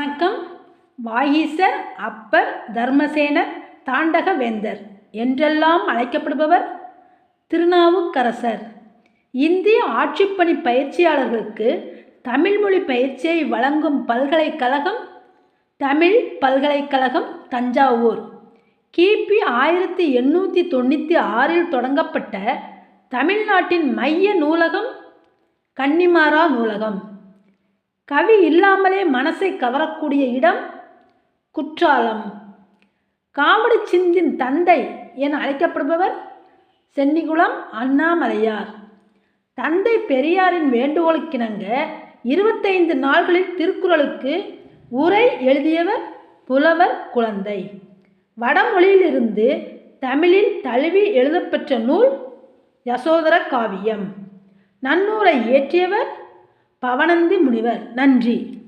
வணக்கம். வாகீசர், அப்பர், தர்மசேனர், தாண்டகவேந்தர் என்றெல்லாம் அழைக்கப்படுபவர் திருநாவுக்கரசர். இந்திய ஆட்சிப்பணி பயிற்சியாளர்களுக்கு தமிழ் மொழி பயிற்சியை வழங்கும் பல்கலைக்கழகம் தமிழ் பல்கலைக்கழகம், தஞ்சாவூர். கிபி 1896 தொடங்கப்பட்ட தமிழ்நாட்டின் மைய நூலகம் கன்னிமாரா நூலகம். கவி இல்லாமலே மனசை கவரக்கூடிய இடம் குற்றாலம். காவடி சிந்தின் தந்தை என அழைக்கப்படுபவர் சென்னிகுளம் அண்ணாமலையார். தந்தை பெரியாரின் வேண்டுகோளுக்கிணங்க 25 நாள்களில் திருக்குறளுக்கு உரை எழுதியவர் புலவர் குழந்தை. வடமொழியிலிருந்து தமிழில் தழுவி எழுதப்பெற்ற நூல் யசோதர காவியம். நன்னூலை இயற்றியவர் பவணந்தி முனிவர். நன்றி.